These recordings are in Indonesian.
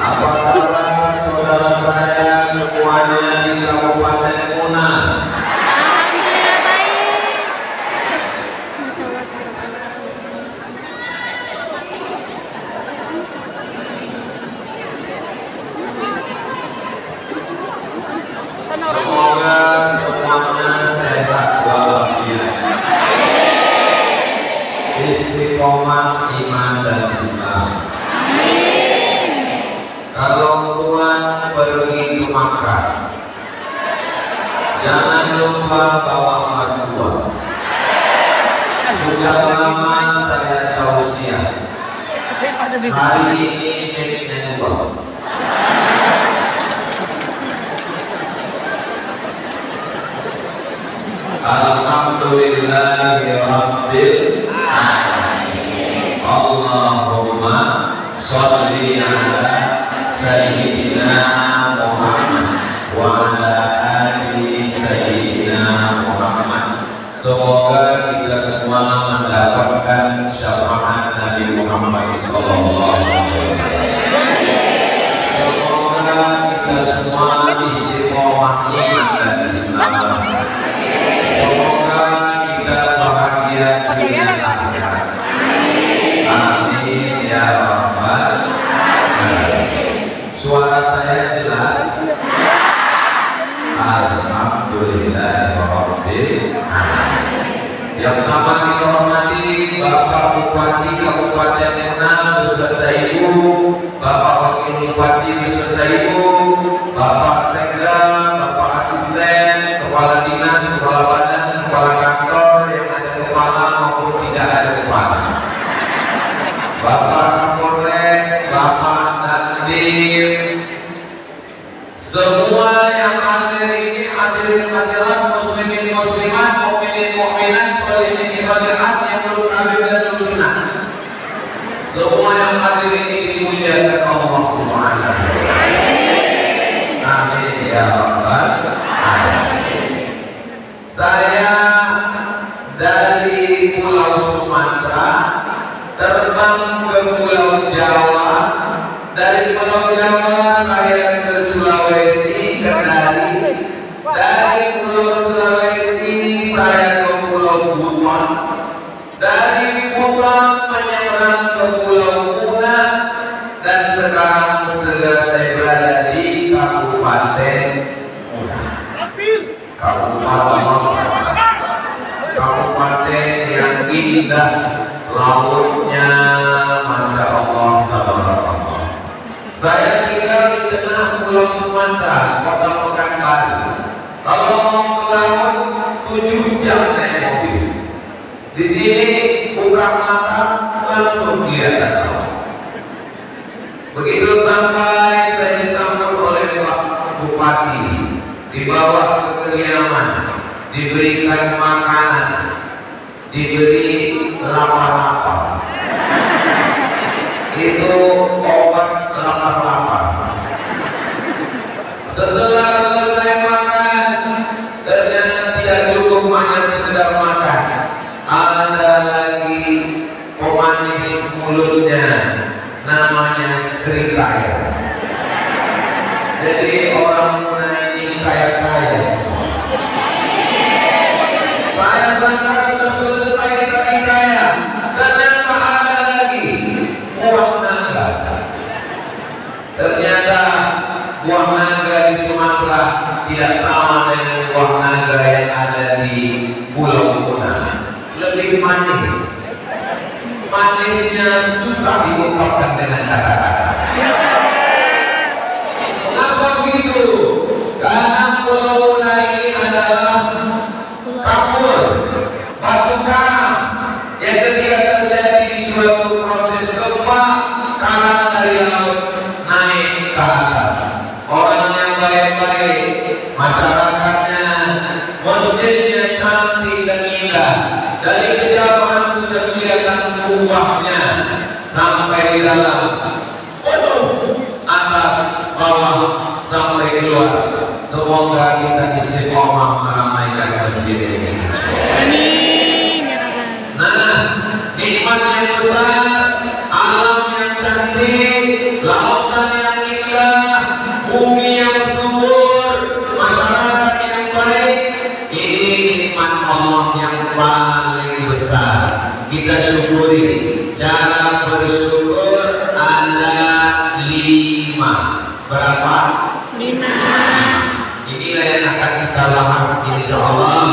Apa kabar saudara saya semuanya di Kabupaten Muna? Alhamdulillah baik. Masya Allah. Semoga semuanya sehat walafiat, istiqomah iman dan Islam. Kalau Tuhan pergi ke Makkah, jangan lupa bawa mertua. Sudah lama saya tausiah, hari ini miliknya dua. Alhamdulillahirabbil alamin. Allahumma sholli ala sayyidina Muhammad wa ala ali sayyidina Muhammad. Semoga kita semua mendapatkan syafaat Nabi Muhammad sallallahu alaihi wasallam. Semoga kita semua istiqomah iman dan Islam. Semoga kita bahagia dunia akhirat. Amin ya rabbal alamin. Suara saya jelas? Alhamdulillahirabbil alamin. Yang sama dihormati Bapak Bupati Kabupaten Muna beserta Ibu, Bapak Wakil Bupati beserta Ibu, Bapak Sekda, Bapak Asisten, Kepala Dinas, Kepala Badan, Kepala Kantor yang ada kepala maupun tidak ada kepala, Bapak Kapolres, Bapak Dandim, semua yang hadir ini, hadirin hadirat, muslimin muslimat, mukminin mukminat, sholihin sholihat yang belum kawin dan belum sunat, semua yang hadir ini dimuliakan Allah Subhanahu wa taala. Amin ya rabbal alamin. Saya dari Pulau Sumatera terbang ke Pulau Jawa, dari Pulau Jawa saya ke Sulawesi, ke dari Pulau Sulawesi saya ke Pulau Buton, dari Buton menyeberang ke Pulau Muna, dan sekarang saya berada di Kabupaten Muna. Kabupaten yang indah, lautnya masya Allah, tabarakallah. Saya tinggal di tengah Pulau Sumatera, Kota Pekanbaru. Kalau mau ke laut 7 jam naik mobil. Di sini buka mata langsung kelihatan laut. Begitu sampai saya disambut oleh Pak Bupati, dibawa ke kediaman, diberikan makanan, diberi lapar-lapar. Itu obat lapar-lapar. Setelah selesai makan, ternyata tidak cukup hanya sekedar makan. Ada lagi pemanis mulutnya, namanya serikaya. Jadi orang Muna ini kaya-kaya semua. Saya sangka sudah selesai serikaya, ternyata ada lagi buah naga. Ternyata buah naga di Sumatera tidak sama dengan buah naga yang ada di Pulau Muna. Lebih manis. Manisnya susah diungkapkan dengan kata-kata. Mengapa begitu? Karena Pulau Muna ini adalah kapur, batu karang yang ketika terjadi suatu proses gempa, karang dari laut naik ke atas. Orangnya baik-baik, masyarakatnya, masjidnya cantik dan indah. Dari kejauhan sudah kelihatan kubahnya sampai di dalam, atas bawah sampai keluar. Semoga kita istiqomah meramaikan masjid ini. Amin ya rabbal. Nah, nikmat yang besar, alam yang cantik, lautan yang bumi yang subur, masyarakat yang baik. Ini nikmat Allah yang paling besar. Kita syukuri. Cara bersyukur ada 5. Berapa? 5. Inilah yang akan kita bahas insyaallah,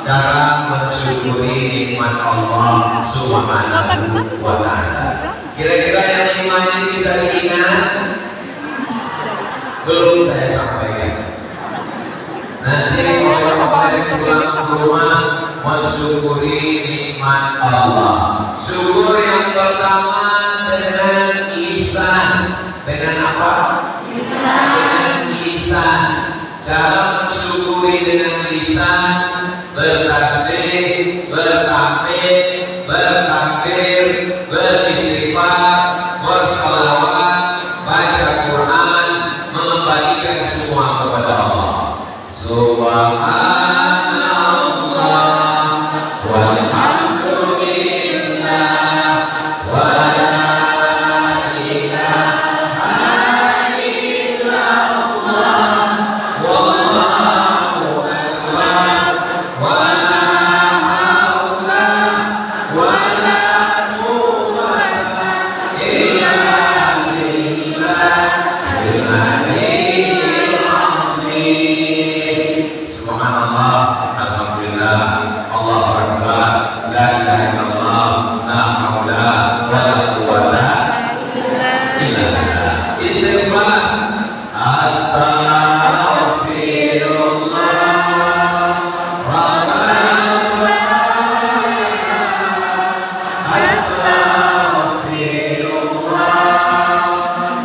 cara mensyukuri nikmat Allah Subhanahu wa ta'ala. Kira-kira yang 5 ini bisa diingat? Belum saya sampaikan. Nanti kalau kalian pulang ke rumah mensyukuri nikmat Allah. Syukur yang pertama dengan lisan. Dengan apa? Lisan. Dengan lisan. Cara mensyukuri dengan lisan, bertasbih, bertahmid, bertakbir, beristighfar, bersalawat, baca Quran, mengembalikan semua kepada Allah. Subhanallah walhamdulillah wa la ilaha illallah wallahu akbar wa la haula wa la quwwata illa billahil aliyyil azim. Subhanallah, alhamdulillah, Allahu akbar, la ilaha illallah, la haula wa la quwwata illa billah. Istighfar. Astaghfirullah rabbana astaghfirullah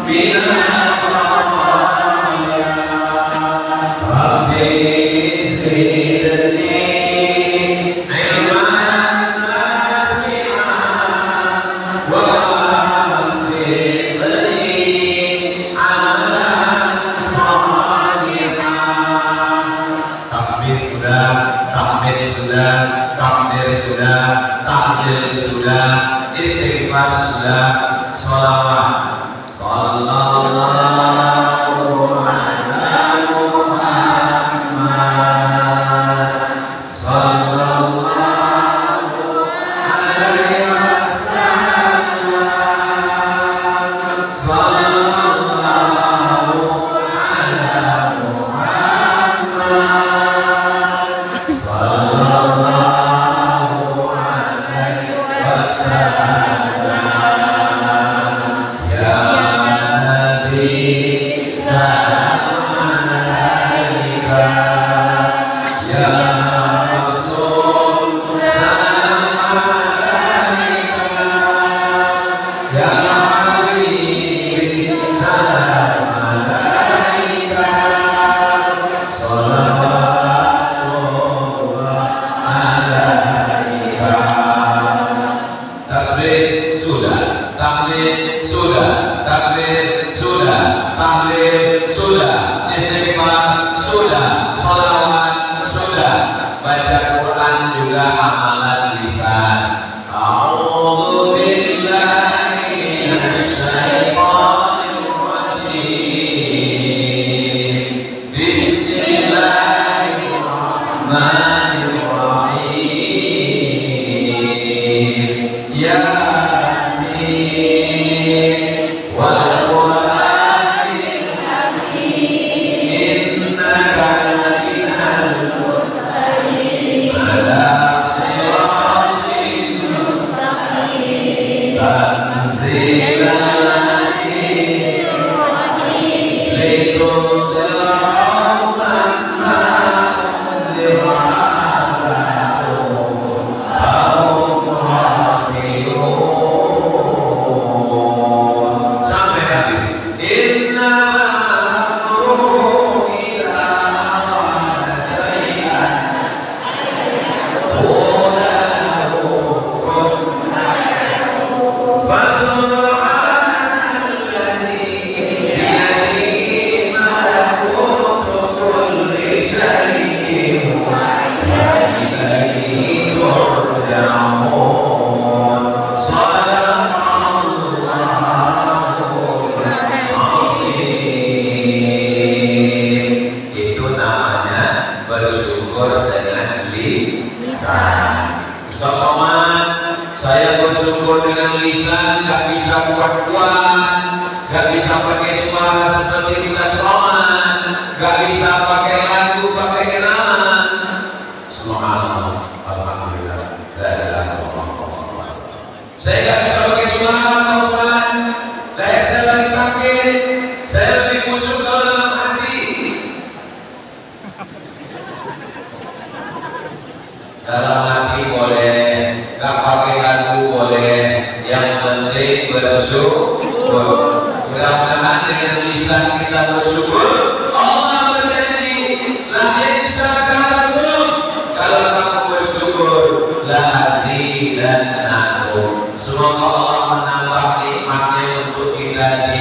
bila khataya rabbi zidni ilman nafi'an wa waffiqni amalan salihan. Tasbih sudah, tahmid sudah, takbir sudah, tahlil sudah, istighfar sudah, sholawat. Sallallahu ala Muhammad sallallahu alaihi wasallam. Sallallahu ala Muhammad sallallahu alaihi wasallam. Ya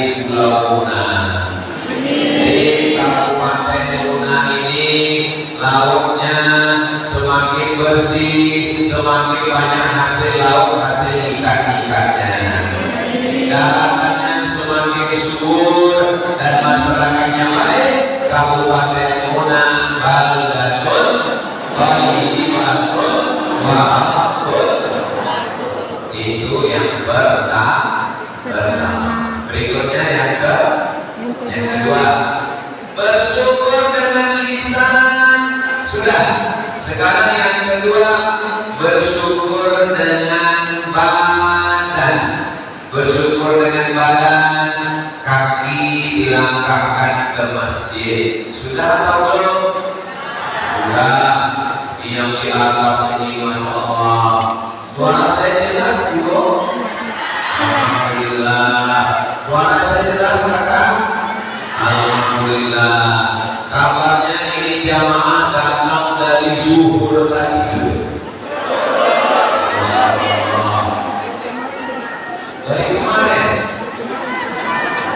di Pulau Una. Di Kabupaten Una ini lautnya semakin bersih, semakin banyak hasil laut, hasil ikan-ikannya. Daratannya semakin subur dan masyarakatnya baik. Kabupaten Una baldatun thayyibatun wa rabbun. Itu yang pertama. Berikutnya yang kedua, bersyukur dengan lisan. Sudah. Sekarang yang kedua, bersyukur dengan badan. Bersyukur dengan badan, kaki dilangkahkan ke masjid. Sudah atau belum? Sudah. Yang di atas ini, masya Allah. Suara saya jelas, Ibu? Alhamdulillah. Suara saya jelas, Kakak? Alhamdulillah. Kabarnya ini jamaah datang dari zuhur tadi. Dari kemarin.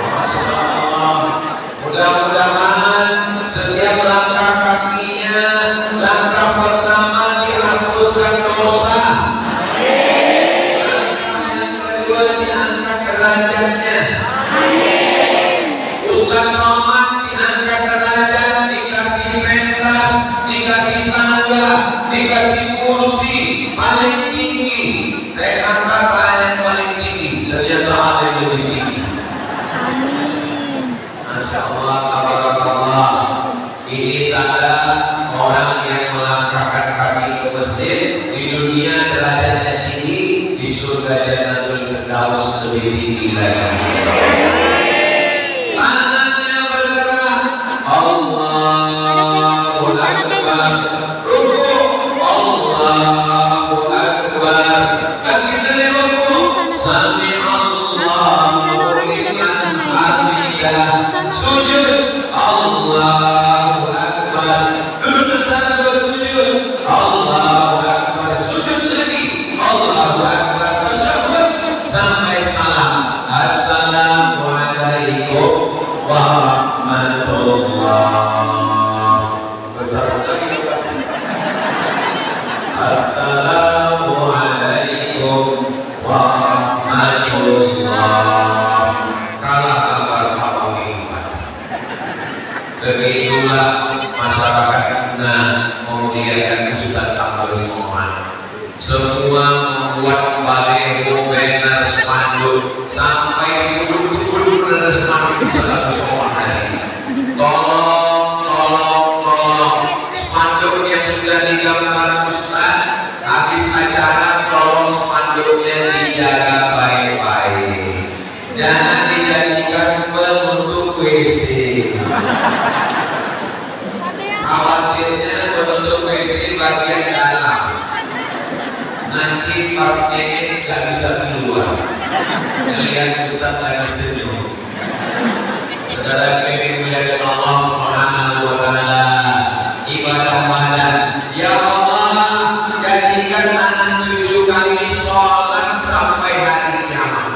Masya Allah. Mudah-mudahan setiap langkah kakinya, langkah pertama dihapuskan dosa. Langkah yang kedua diangkat derajatnya. Ustaz Somad diangkat derajat, dikasih pentas, dikasih tangga, dikasih kursi paling tinggi. Saya sangka saya yang paling tinggi, ternyata ada yang lebih tinggi. Masya Allah, tabarakallah. Ini tanda orang yang melangkahkan kaki ke masjid. Di dunia derajatnya tinggi, di surga Jannatul Firdaus lebih tinggi lagi. Tangannya bergerak, Allahu Akbar. Ruku, Allahu Akbar. Dan kita di ruku, Sami Allahu liman hamidah. Sujud, Allahu Akbar. Benar bersujud, Allahu Akbar. Sujud lagi, Allahu Akbar. Tasyahud sampai salam. Assalamualaikum warahmatullah. Assalamualaikum warahmatullah. Kalah kabar apa iman. Begitulah masyarakat kita memuliakan Ustaz Abdul Somad. Semua membuat baliho, banner, spanduk sampai duduk-duduk dan spanduk Ustaz Abdul Somad tadi. Tolong spanduk yang sudah digambar Ustaz, habis acara tolong spanduknya dijaga baik-baik. Jangan dijadikan penutup WC. Khawatirnya penutup WC bagian dalam. Nanti pas ini nggak bisa keluar. Lihat Ustaz lagi senyum. Saudara kiri melihat Allah Subhanahu wa Ta'ala. Ibadah badan. Ya Allah, jadikan anak cucu kami sholat sampai hari kiamat.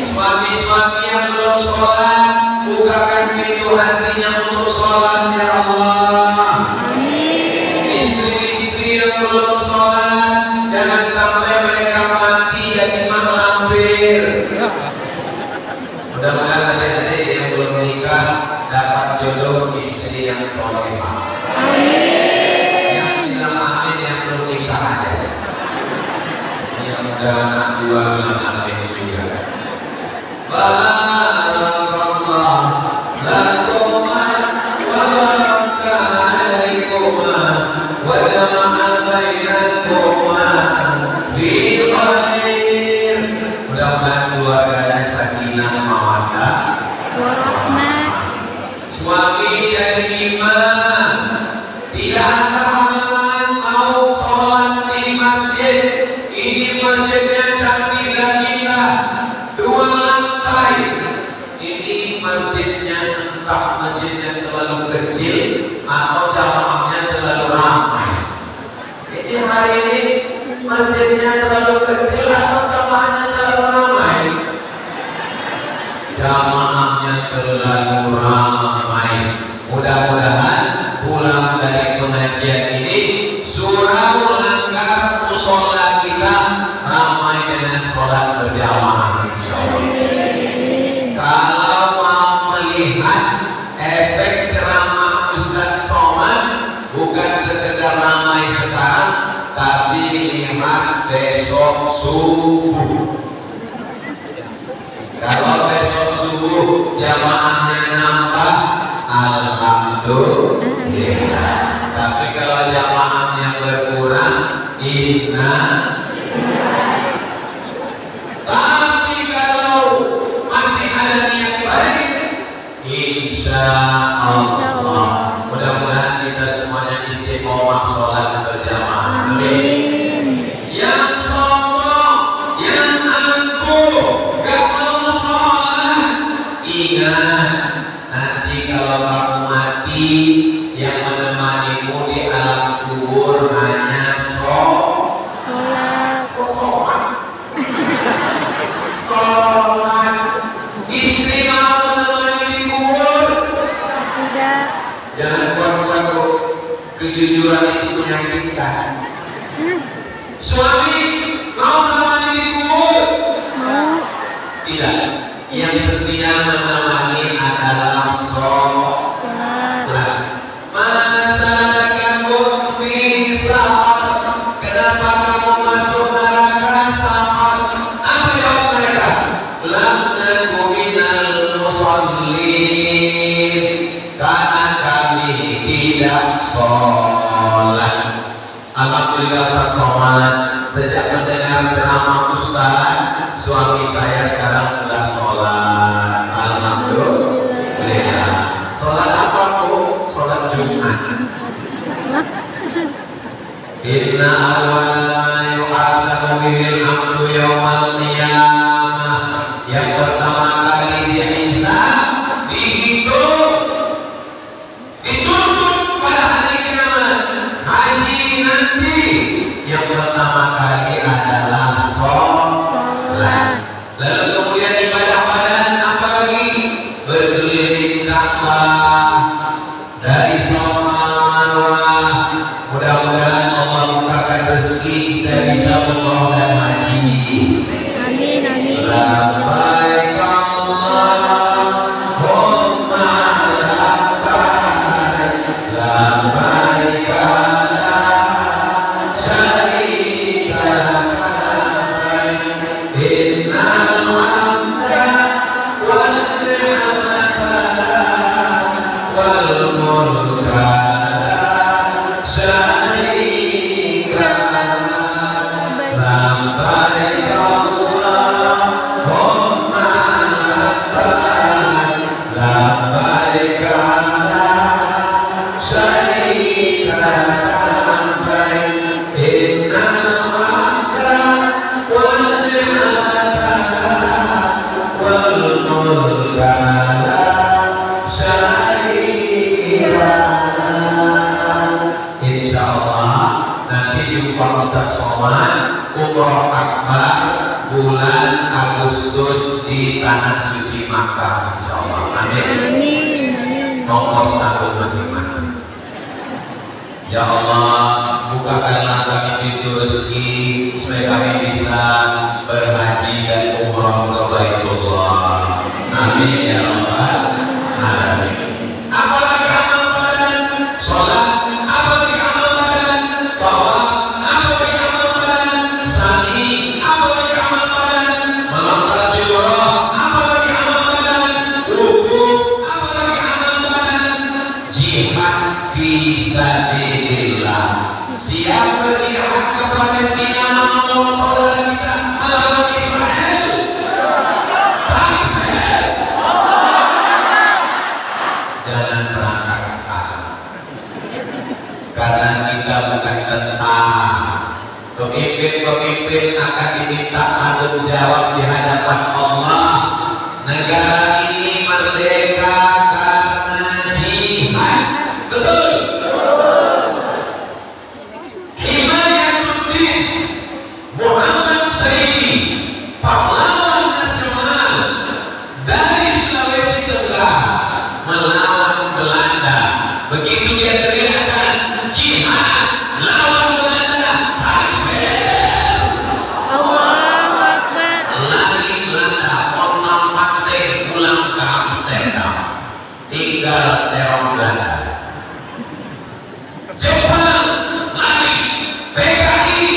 Suami-suami yang belum sholat, bukakan pintu hatinya untuk sholat, ya Allah. Istri-istri yang belum sholat, jangan sampai mereka mati jadi mak lampir. Mudah-mudahan adik-adik yang belum menikah dapat jodoh istri yang solehah. Yang bilang amin yang belum nikah aja. Yang udah anak dua bilang amin juga. Barakallah lakuma wa baraka alaikuma wa jama'a bainakuma bi khair. Mudah-mudahan keluarganya sakinah mawaddah warahmah. Suami jadi imam, tidak ada halangan mau sholat di masjid. Ini masjidnya cantik dan indah, 2 lantai. Ini masjidnya entah masjidnya terlalu kecil atau jamaahnya terlalu ramai. Ini hari ini masjidnya terlalu kecil atau jamaahnya terlalu ramai. jamaahnya terlalu ramai. Mudah-mudahan pulang dari pengajian ini surau langgar musola kita ramai dengan sholat berjamaah insyaallah. Kalau mau melihat efek ceramah Ustaz Somad, bukan sekedar ramai sekarang, tapi lihat besok subuh. Kalau besok subuh jamaahnya nambah, alhamdulillah. Tapi kalau jamaahnya berkurang, tapi kalau masih ada niat baik, insya Allah, mudah-mudahan kita semuanya istiqomah sholat berjamaah. Amin. Yang sombong, yang angkuh, gak mau sholat, ingat nanti kalau kamu mati, yang menemanimu di alam kubur hanya sholat. Istri mau menemani di kubur? Tidak. Jangan buat-buat kejujuran itu menyakitkan. Suami mau menemani di kubur? Mau. Tidak. Yang setia menemani adalah sholat. Masalahkanmu fi sahar. Kenapa kamu masuk neraka sahar? Apa jawab mereka? Lam naku minal musallin. Karena kami tidak sholat. Alhamdulillah Ustaz Somad, sejak mendengar ceramah Ustaz, suami saya sekarang sudah sholat. Alhamdulillah. Sholat apa Bu? Sholat Jumat. Inna awwala ma yuhasabu bihil abdu yawmal qiyamah. Yang pertama kali dihisab, dituntut pada hari kiamat, haji nanti. Yang pertama kali adalah sholat. Lalu kemudian ibadah badan apa lagi? Berkeliling Ka'bah, dari Safa Marwah. Mudah-mudahan Allah bukakan rezeki kita bisa umroh dan haji. Amin, amin. Labbaik Allahumma labbaik, labbaik la syarika lak labbaik, innal hamda wan ni'mata lak wal mulka la syarika lak. Labbaik Allahumma labbaik, labbaik la syarika lak labbaik, innal hamda wan ni'mata lak wal mulka la syarika lak. Insyaallah nanti jumpa Ustaz Somad umroh akbar bulan Agustus di tanah suci Makkah insyaallah. Amin. Amin. Nomor tahun masing-masing. Ya Allah, bukakanlah kami pintu rezeki supaya kami bisa berhaji dan umroh ke Baitullah. Amin ya Rabbal alamin. Apalagi amal badan, sholat, apalagi amal badan, tawaf, apalagi amal badan, sa'i, apalagi amal badan, melangkah jumrah, apalagi amal badan, wukuf, apalagi amal badan, jihad fi sabilillah. Siap berjihad ke Palestina menolong saudara kita melawan Israel. Jangan berangkat sekarang, karena kita bukan tentara. Pemimpin-pemimpin akan diminta tanggung jawab di hadapan Allah. Negara ini merdeka karena jihad. Betul. Himayatuddin Muhammad Sayyidi, pahlawan nasional dari tinggal teror Belanda. Jepang lari, PKI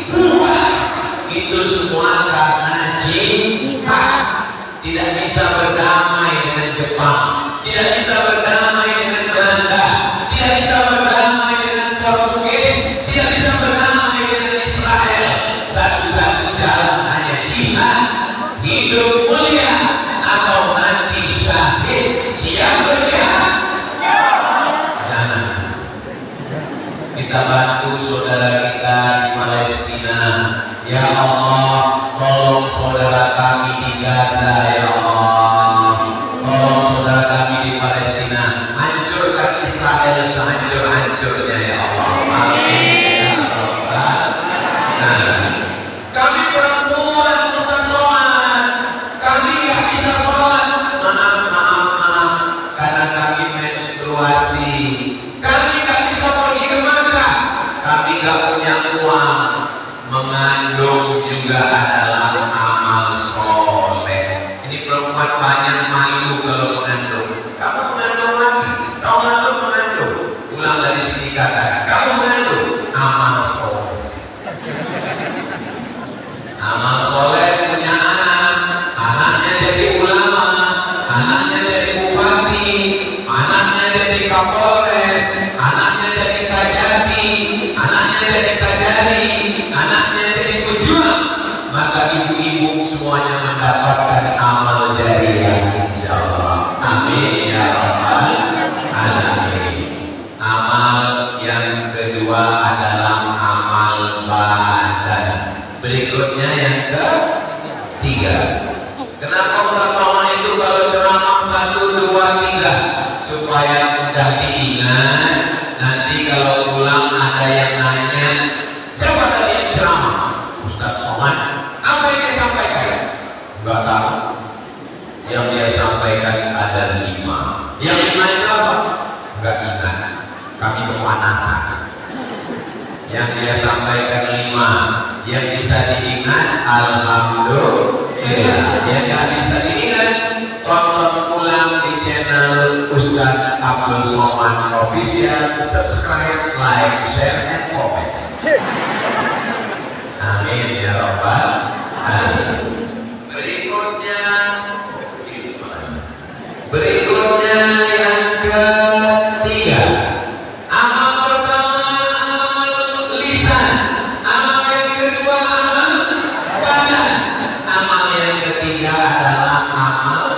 bubar, itu semua karena jihad. Tidak bisa berdamai dengan Jepang, tidak bisa berdamai dengan Belanda, tidak bisa berdamai dengan Portugis, tidak bisa berdamai dengan Israel. Satu-satu jalan hanya jihad, hidup mulia atau mati syahid. Siap berjihad? Jangan. Kita bantu saudara kita di Palestina. Ya Allah, tolong saudara kami di Gaza. Ya Allah, tolong saudara kami di Palestina. Hancurkan Israel sehancur-hancurnya. Ya Allah, amin ya Rabbal alamin. Kami perempuan Ustaz Somad, kami nggak bisa sholat. Maaf, karena kami menstruasi. Kami nggak bisa pergi ke Makkah, kami nggak punya uang. Mengandung juga adalah amal soleh. Ini perempuan banyak malu kalau mengandung. Kamu mengandung lagi, kau mengandung. Pulang dari sini katakan, kamu mengandung. Amal soleh. Amal soleh punya anak, anaknya jadi ulama, anaknya jadi bupati, anaknya jadi kapolres, anaknya jadi kajati, anaknya jadi kajari, anaknya jadi pejuang. Maka ibu-ibu semuanya mendapatkan amal jariah, insyaallah. Amin ya rabbal alamin. Amal yang kedua adalah amal badan. Berikutnya yang ketiga. Kenapa Ustaz Somad itu kalau ceramah 1, 2, 3 supaya mudah diingat. Nanti kalau pulang ada yang nanya, siapa tadi yang ceramah? Ustaz Somad. Apa yang dia sampaikan? Enggak tahu. Yang dia sampaikan ada 5. Yang 5 itu apa? Enggak ingat. Kami kepanasan. Yang dia sampaikan 5, yang bisa diingat alhamdulillah. Yang nggak bisa diingat, tonton ulang di channel Ustaz Abdul Somad Official. Subscribe, like, share, and comment. Amin ya rabbal alamin. Berikutnya yang ketiga. Amal pertama amal lisan, amal yang kedua amal badan, amal yang ketiga adalah amal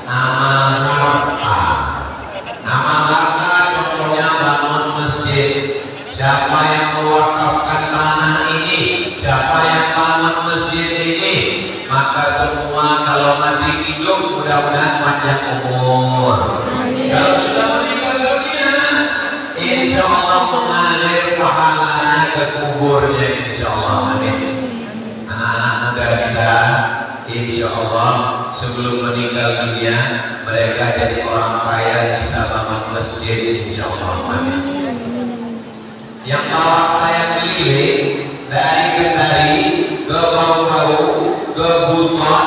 harta. Amal harta contohnya bangun masjid. Siapa yang mewakafkan tanah ini, siapa yang bangun masjid ini, maka semua kalau masih hidup mudah-mudahan panjang umur. Kalau sudah meninggal dunia, insya Allah mengalir pahalanya ke kuburnya, insya Allah. Amin. Anak-anak muda kita, insya Allah sebelum meninggal dunia mereka jadi orang kaya, bisa bangun masjid, insya Allah. Amin. Yang bawa saya keliling dari Kendari ke Bau-Bau, ke Buton,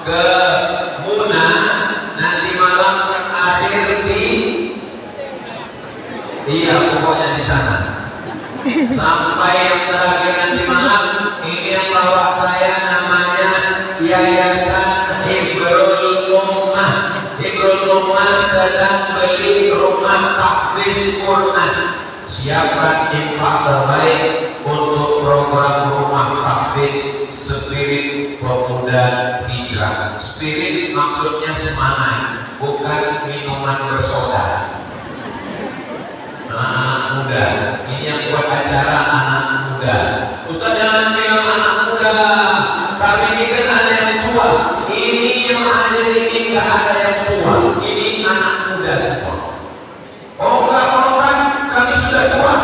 ke Muna, nanti malam terakhir di pokoknya di sana. Sampai yang terakhir nanti malam, ini yang bawa saya namanya Yayasan Hibrul Ummah. Hibrul Ummah sedang beli rumah tahfiz Quran. Siapkan infak terbaik untuk program rumah tahfiz Spirit Pemuda Hijrah. Spirit maksudnya semangat, bukan minuman bersoda. Anak-anak muda, ini yang buat acara anak muda. Ustaz jangan bilang anak muda, kami ini kan ada yang tua. Ini yang ada ini nggak ada yang tua. Ini anak muda semua. Oh enggak Ustaz, kami sudah tua.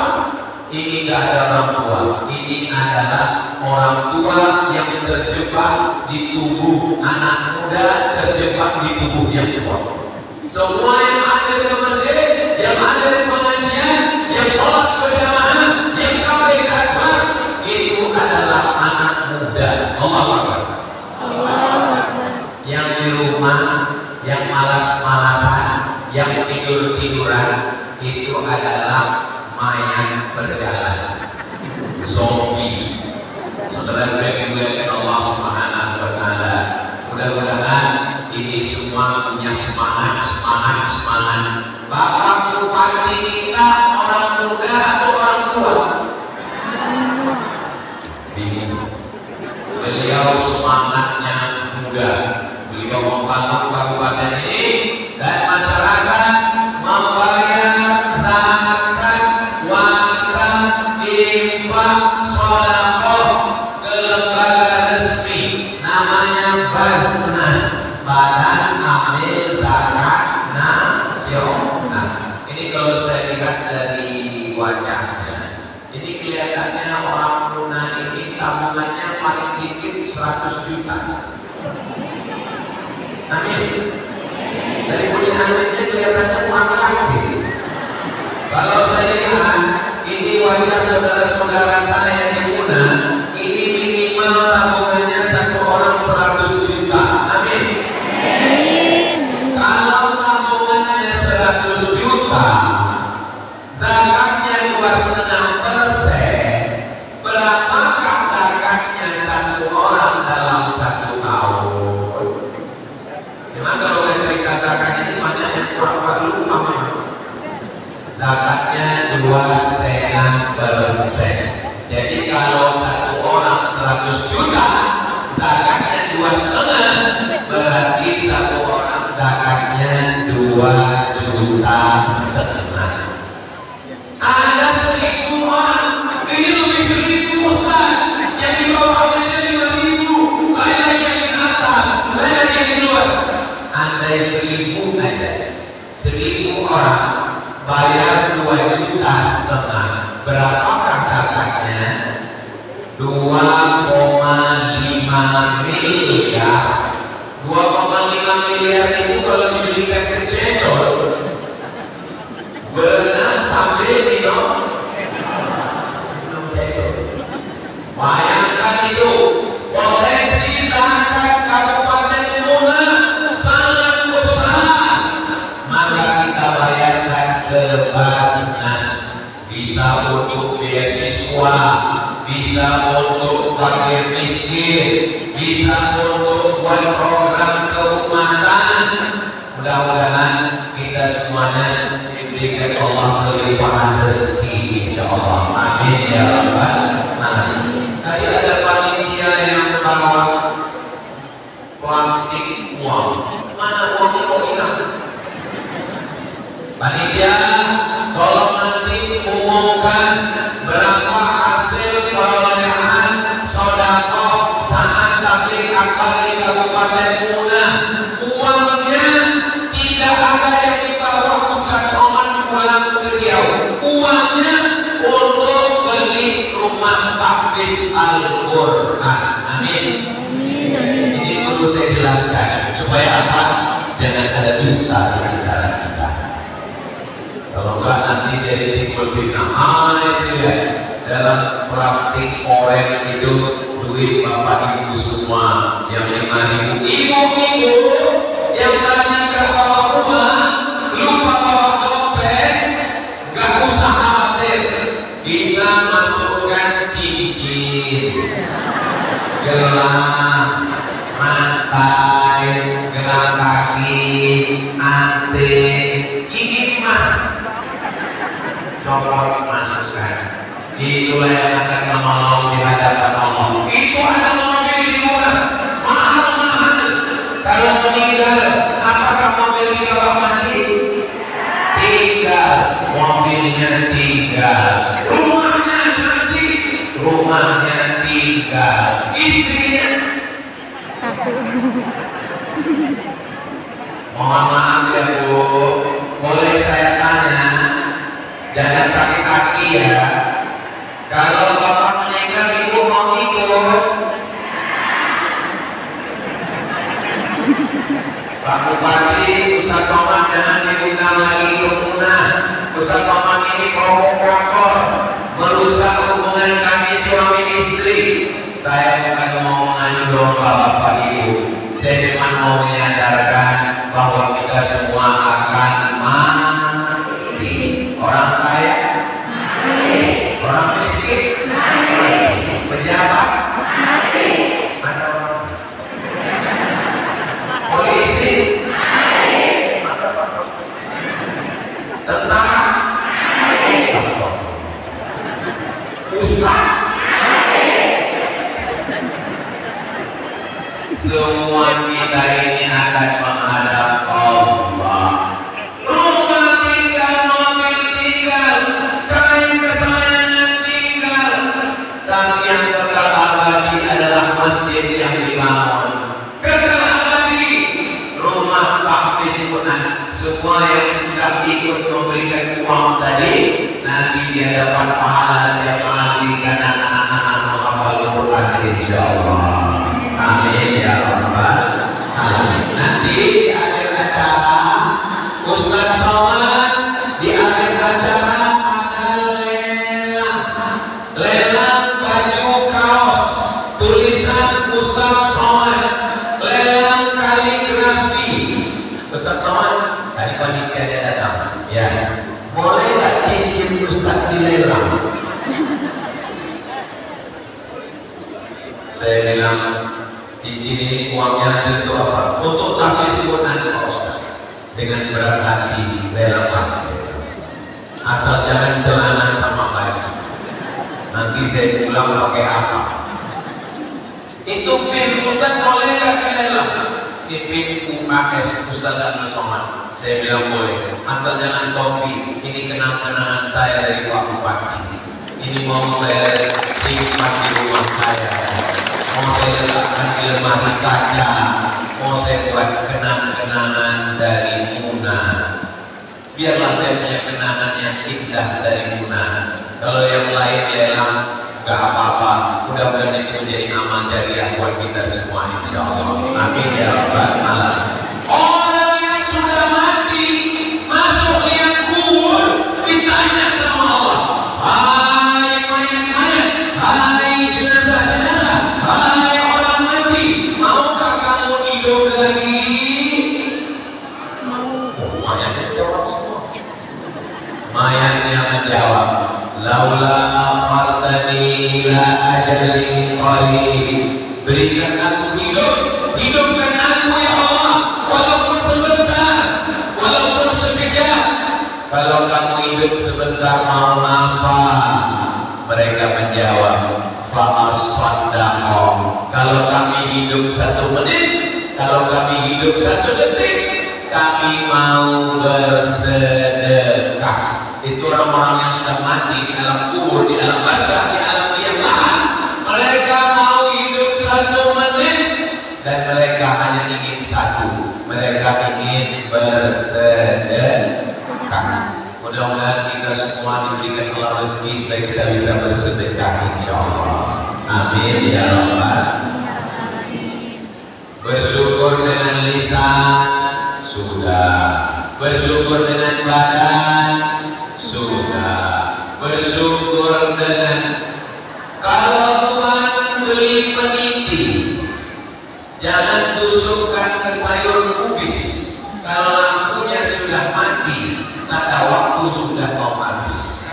Ini nggak ada orang tua. Ini adalah orang tua yang terjebak di tubuh anak muda, terjebak di tubuh yang tua. Semua yang ada di masjid, yang ada di pengajian, yang sholat berjamaah, yang kabeh akbar, itu adalah anak muda. Allah Akbar. Yang di rumah yang malas-malasan, yang tidur-tiduran itu adalah mayat berjalan, zombie. Saudara yang dimuliakan Allah Subhanahu wa Ta'ala, mudah-mudahan ini semua punya semangat. Bapak bupati kita orang muda atau orang tua? Bingung. Beliau semangatnya muda. Beliau membangun kabupaten ini dan masyarakat membayar zakat, wakaf, infak, sedekah ke lembaga resmi namanya Basnas, Badan Amil Zakat Nasional. Ini kalau saya lihat dari wajahnya, ini kelihatannya orang Brunei ini tabungannya paling dikit 100 juta. Amin. Dari punya amitnya kelihatannya uang lagi. Kalau saya lihat ini wajah saudara-saudara saya di Brunei, ini minimal tabungannya satu orang 100 juta. Amin. Kalau tabungannya 100 juta, zakatnya 2,5%, berapakah zakatnya satu orang dalam satu tahun? Memang kalau saya cerita zakatnya itu banyak yang kurang lupa. Zakatnya 2,5%. Jadi kalau satu orang 100 juta, zakatnya 2,5, berarti satu orang zakatnya 2,5 juta. Ada 1.000 orang, ini lebih 1.000 Ustaz, yang di bawah aja 5.000, lain lagi yang di atas, lain lagi yang di luar. Andai 1.000 aja, 1.000 orang bayar 2,5 juta, berapakah zakatnya? 2,5 miliar. 2,5 miliar itu kalau dibelikan ke cendol, berenang sambil minum cendol. Bayangkan itu potensi zakat Kabupaten Brunei sangat besar. Maka kita bayarkan ke Basnas, bisa untuk beasiswa, bisa untuk fakir miskin, bisa untuk buat program keumatan. Mudah-mudahan kita semuanya diberikan Allah kelimpahan rezeki, insyaallah. Amin ya rabbal alamin. Tadi ada panitia yang bawa plastik uang. Mana uangnya kok hilang? Panitia, tolong nanti umumkan berapa hasil perolehan sedekah saat tabligh akbar di Kabupaten Brunei. Uangnya tidak ada yang dibawa Ustaz Somad pulang ke Riau. Uangnya untuk beli rumah tahfiz Al-Quran. Amin. Ini perlu saya jelaskan supaya apa? Jangan ada dusta di antara kita. Kalau enggak nanti dari timbul fitnah. Itu ya, dalam plastik oranye itu duit bapak ibu semua yang 5.000. Ibu-ibu yang tadi ke bawah rumah lupa bawa dompet, gak usah khawatir, bisa masukkan cincin, gelang, rantai, gelang kaki, anting, ini mas, copot masukkan. Itulah yang akan menolong di hadapan Allah. Itu ada mobil di luar, mahal-mahal. Kalau meninggal, apakah mobil di bawah mati? Tinggal, mobilnya tinggal, rumahnya cantik, rumahnya tinggal, istrinya satu. Mohon maaf ya Bu, boleh saya tanya? Jangan sakit hati ya. Kalau bapak meninggal, ibu mau ikut? Pak Bupati, Ustaz Somad jangan diundang lagi ke Brunei. Ustaz Somad ini provokator, merusak hubungan kami suami istri. Saya bukan mau mengadu domba Bapak Ibu, saya cuma mau menyadarkan bahwa kesimpulan, semua yang sudah ikut memberikan uang tadi nanti dia dapat pahala yang mengajikan anak-anak menghafal Al-Quran insyaallah. Amin ya rabbal alamin. Nanti di akhir acara Ustaz Somad di akhir acara ada lelang baju kaos tulisan Ustaz Somad, lelang kaligrafi Ustaz Somad. Tadi panitia dia datang, ya boleh nggak cincin Ustaz dilelang? Saya bilang cincin ini uangnya untuk apa? Untuk taklis nanti Pak Ustaz. Dengan berat hati lelang Pak. Asal jangan celana sama baju. Nanti saya pulang pakai apa? Itu pin Ustaz boleh nggak dilelang? Ini pin UKS Ustaz Abdul Somad. Saya bilang boleh. Asal jangan topi. Ini kenang-kenangan saya dari Pak Bupati. Ini mau saya simpan di rumah saya. Mau saya letakkan di lemari kaca. Mau saya buat kenang-kenangan dari Muna. Biarlah saya punya kenangan yang indah dari Muna. Kalau yang lain lelang nggak apa-apa. Mudah-mudahan itu menjadi amal jariah buat kita semua insyaallah. Amin ya rabbal alamin. Orang yang sudah mati masuk liang kubur ditanya sama Allah, hai mayat-mayat, hai jenazah-jenazah, hai orang mati, maukah kamu hidup lagi? Mau. Mayatnya jawab semua. Mayatnya menjawab, laula afartani ila ajalin qarib, berikan aku hidup, hidupkan aku ya Allah, walaupun sebentar, walaupun sekejap. Kalau kamu hidup sebentar mau apa? Mereka menjawab, fa'as-saddaqah. Kalau kami hidup 1 menit, kalau kami hidup 1 detik, kami mau bersedekah. Itu orang-orang yang sudah mati di alam kubur, di alam barzakh, di alam liang lahat. Mereka mau hidup 1 menit dan mereka hanya ingin satu. Mereka ingin bersedekah. Mudah-mudahan kita semua diberikan Allah rezeki supaya kita bisa bersedekah insyaallah. Amin ya rabbal. Bersyukur dengan lisan sudah, bersyukur dengan badan sudah, bersyukur dengan kalau Tuhan beli peniti, jangan tusukkan ke sayur kubis. Kalau lampunya sudah mati, kata waktu sudah mau habis.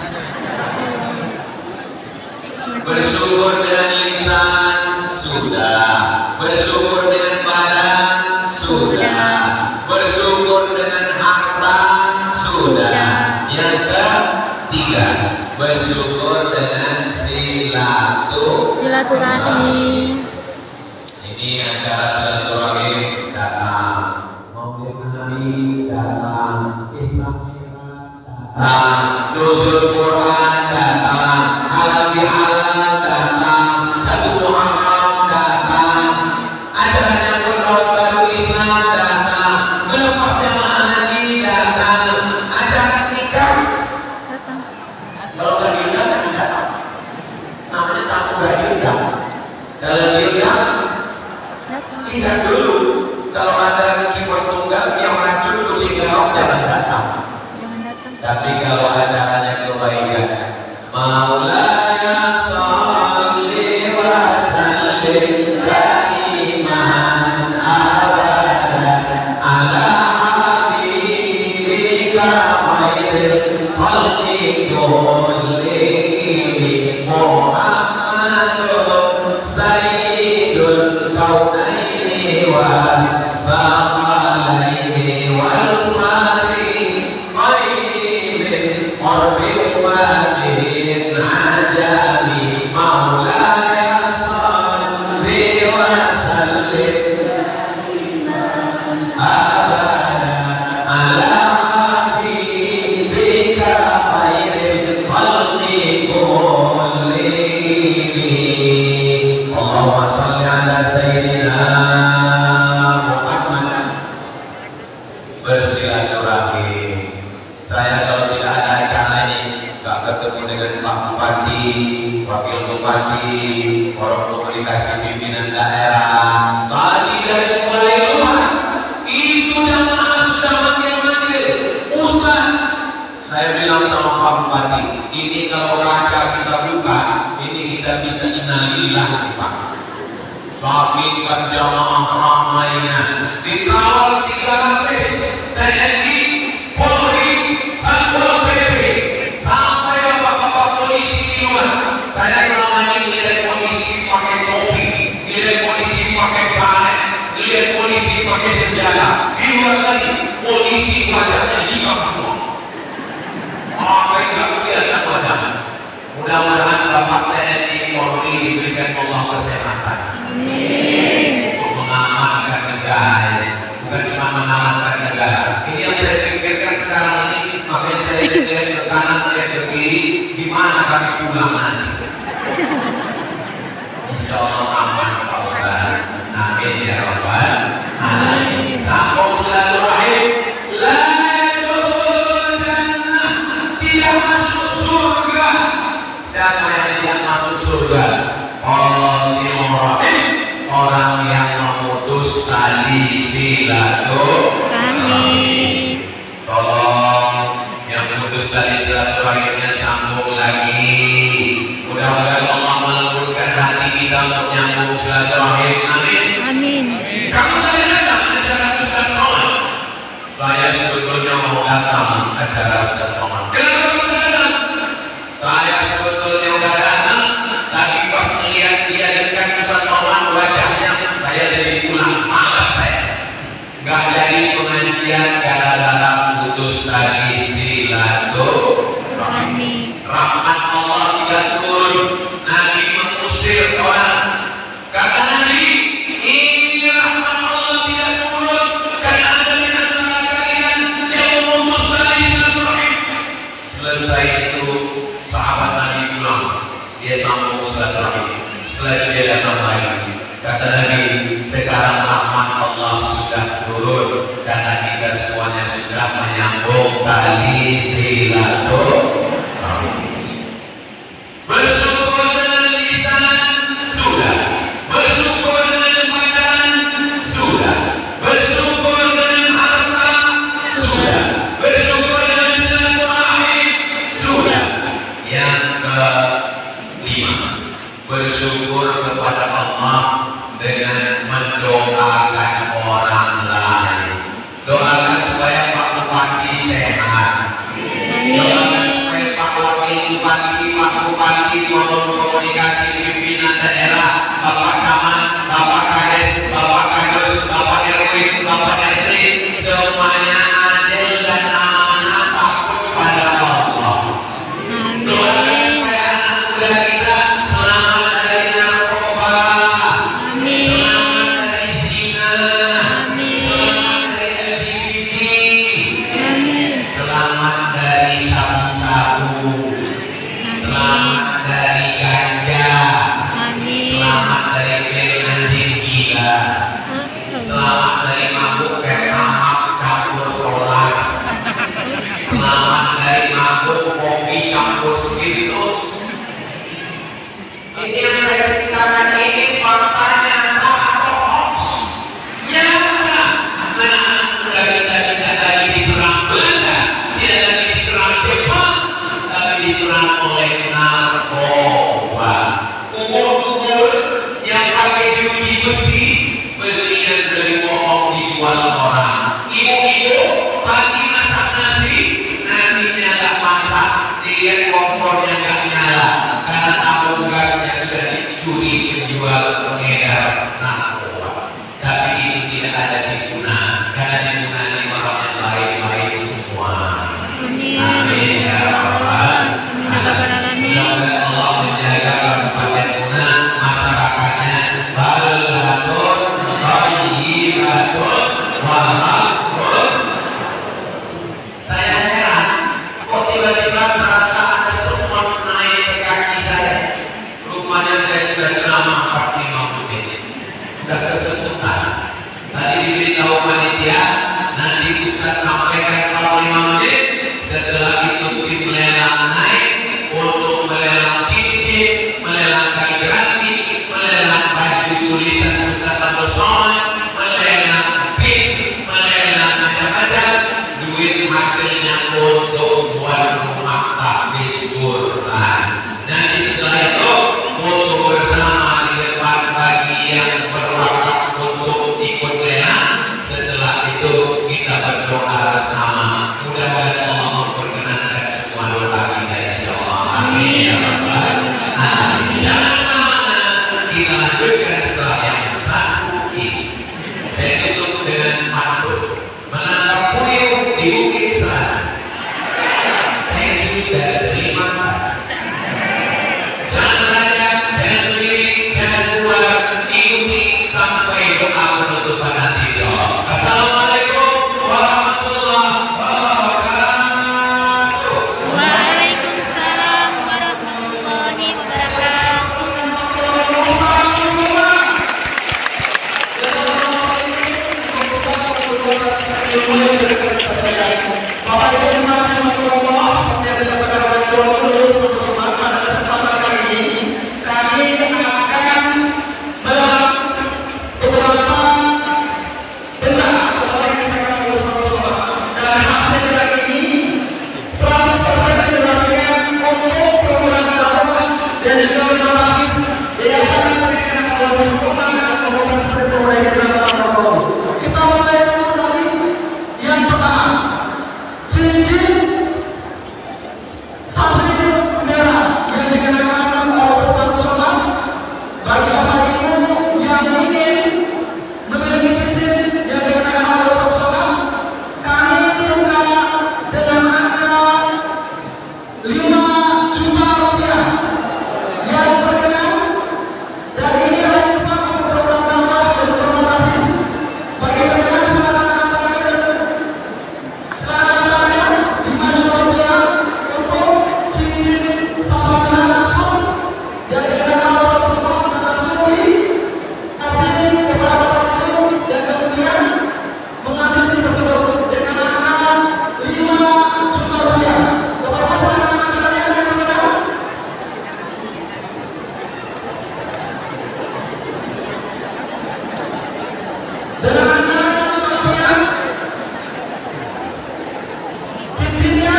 Bersyukur dengan lisan sudah, bersyukur dengan badan sudah, bersyukur dengan harta sudah. Yang ketiga, bersyukur dengan silaturahmi. Ini acara silaturahmi datang, Maulid Nabi datang, Islam datang, Nuzul Quran datang, halal bihalal datang, 1 Muharram datang, acara nyambut tahun baru Islam datang, melepas jamaah haji datang, acara nikah. Datang. Kalau nggak diundang kan datang. Namanya tamu nggak diundang. Kalau diundang, Datang. lihat dulu. Kalau ada keyboard tunggal yang racun kucing garong jangan datang. Jangan datang. Tapi kalau acaranya kebaikan, Maulaya sholli wa sallim daiman abadan ala habibika khairil khalqi kullihim Muhammadun sayyidul kaunaini wa faqalaini wal mari'in qarbil wajhin ajami Maulaya sholli wa sallim abada ala habibika khairil khalqi kullihim. Allahumma sholli ala sayyidina Muhammad rapikan jamaah ramainya, dikawal 3 lapis TNI, Polri, Satpol PP, sampai bapak-bapak polisi di luar. Saya selama ini lihat polisi pakai topi, lihat polisi pakai baret, lihat polisi pakai senjata. Di luar tadi polisi wajahnya semua. Apa yang tak kelihatan wajahnya? Mudah-mudahan Bapak TNI Polri diberikan Allah kesehatan untuk mengamankan negara, bukan cuma mengamankan negara. Ini yang saya pikirkan sekarang ini, makanya saya lihat ke kanan, lihat ke kiri, gimana kami pulang nanti. Insya Allah aman Pak Ustaz. Amin ya Rabbal Alamin. Sambung silaturahim. La yadkhulul jannah, tidak masuk surga. Siapa yang tidak masuk surga? Orang yang memutus tali silaturahim. Tolong yang memutus tali silaturahimnya sambung lagi. Mudah-mudahan Allah melembutkan hati kita untuk nyambung silaturahim. Amin. Amin. Kamu tadi datang acara Ustaz Somad. Saya sebetulnya mau datang acara Ustaz Somad. Kenapa kamu datang? Saya sebetulnya udah datang, tapi pas melihat dia dekat Ustaz Somad wajahnya, saya jadi pulang, malas saya. Gak jadi pengajian gara-gara putus tadi silaturahim. Rahmat Allah tidak turun, Nabi mengusir orang. Kata Nabi, ini rahmat Allah tidak turun karena ada di antara kalian yang memutus tali silaturahim. Selesai itu sahabat Nabi pulang, dia sambung silaturahim. Setelah itu dia datang lagi. Kata Nabi, sekarang rahmat Allah sudah turun karena kita semuanya sudah menyambung tali silaturahim. Bersyukur dengan lisan sudah, bersyukur dengan badan sudah, bersyukur dengan harta sudah, bersyukur dengan silaturahim sudah. Yang kelima, bersyukur kepada Allah dengan mendoakan orang lain. Doakan supaya Pak Bupati sehat. Doakan supaya Pak Wakil Bupati, Pak Bupati maupun komunikasi pimpinan daerah, Bapak Camat, Bapak Kades, Bapak Kadus, Bapak RW, Bapak RT, semuanya adil dan amanah takut pada Allah. Doakan supaya anak muda kita selamat dari narkoba, selamat dari zina, selamat dari LGBT, selamat dari sabu-sabu, selamat dari ganja, selamat dari pil anjing gila, selamat dari mabuk pertamax campur solar, selamat dari mabuk kopi campur spiritus. Ini yang saya ceritakan ini faktanya atau hoax? Nyata. Mana muda kita tidak lagi diserang Belanda, tidak lagi diserang Jepang, tapi diserang oleh narkoba. Kubur-kubur yang pakai jeruji besi, besinya sudah dipotong dijual orang. Ibu-ibu pagi masak nasi, nasinya nggak masak, dilihat kompornya nggak nyala karena tabung gasnya sudah dicuri penjual pengedar narkoba. Tapi itu tidak ada digunakan karena digunakan orang yang baik-baik semua. Amin ya Rabbal Alamin. Semoga Allah menjaga Kabupaten Una, masyarakatnya baldatun thayyibatun wa rahmatun. Saya heran, kok tiba-tiba merasa ada semut naik ke kaki saya. Rupanya saya sudah ceramah 45 menit, sudah kesemutan. Tadi diberitahu panitia, nanti Ustaz sampaikan 45 menit. Setelah itu tim lelang naik untuk melelang cincin, melelang kaligrafi, melelang baju tulisan Ustaz Abdul Somad, melelang pin, melelang macam-macam. Duit hasilnya untuk buat rumah tahfiz Quran. Nanti setelah itu foto bersama di depan bagi yang berwakaf berdoa bersama. Mudah-mudahan Allah memperkenankan semua doa kita insyaallah. Amin ya rabbal alamin. Jangan kemana-mana, kita lanjutkan setelah yang satu ini. Saya tutup dengan pantun. Menangkap puyuh di Bukit Seras. Thank you dan terima kasih. Jangan beranjak, jangan berdiri, jangan keluar, ikuti sampai doa penutupan nanti. Assalamualaikum warahmatullahi wabarakatuh. Waalaikumsalam warahmatullahi wabarakatuh. Bapak Ibu Rahimahullah, seperti yang disampaikan oleh Tuan Guru untuk pada kesempatan kali ini, kami akan beberapa benda atau yang disampaikan oleh Rasulullah, dan hasil dari ini 100% didonasikan untuk program dakwah dan juga berbasis yayasan pendidikan oleh hukuman dan komunitas sekolah yang berada. Kita mulai dulu dari yang pertama. Cincin safir merah yang dikenakan oleh Ustaz Muhammad bagi bapak ibu yang ingin memiliki cincin yang dikenakan oleh Ustaz Muhammad, kami buka dengan angka 5 juta rupiah yang terkenal, dan ini adalah untuk program dakwah dan program hadis bagi pendengar silakan dengan angka rupiah, cincinnya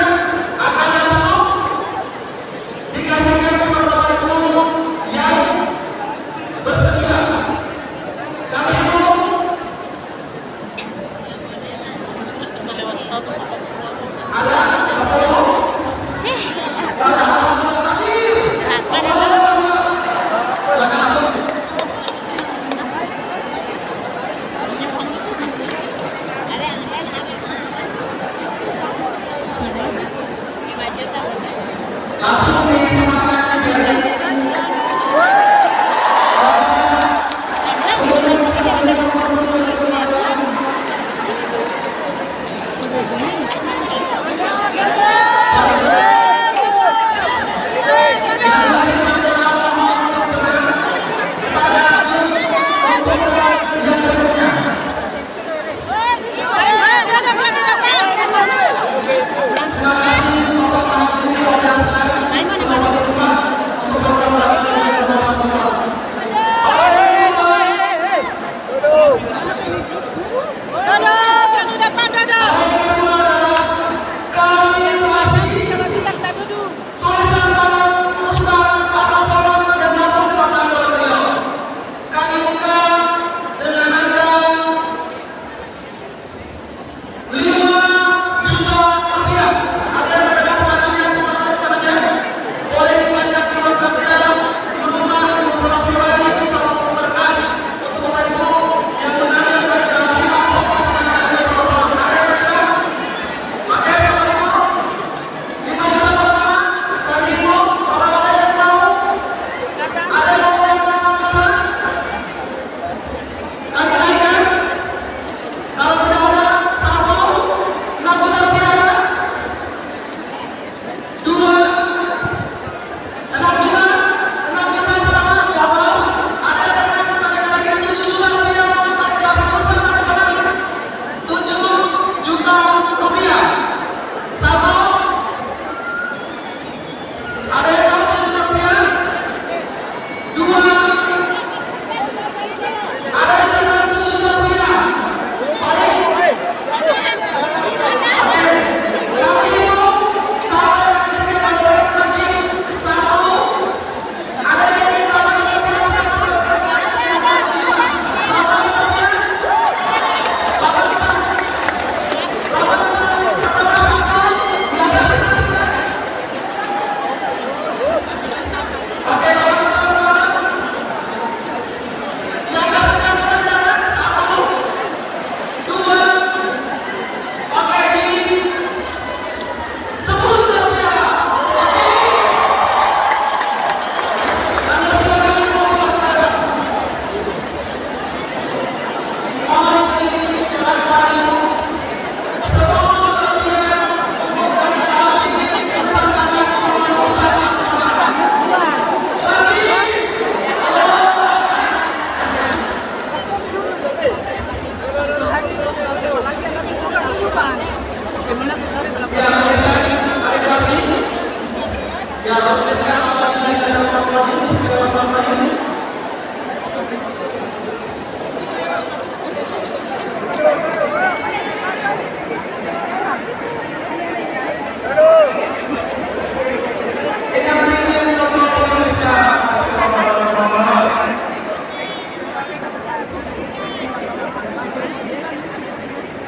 akan langsung dikasihkan kepada bapak ibu yang bersedia. Kami hitung ada bapak ibu, ada alhamdulillah takbir. Silakan langsung. Langsung disematkan dari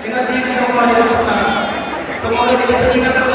dengan diri yang paling besar. Semoga kita teringat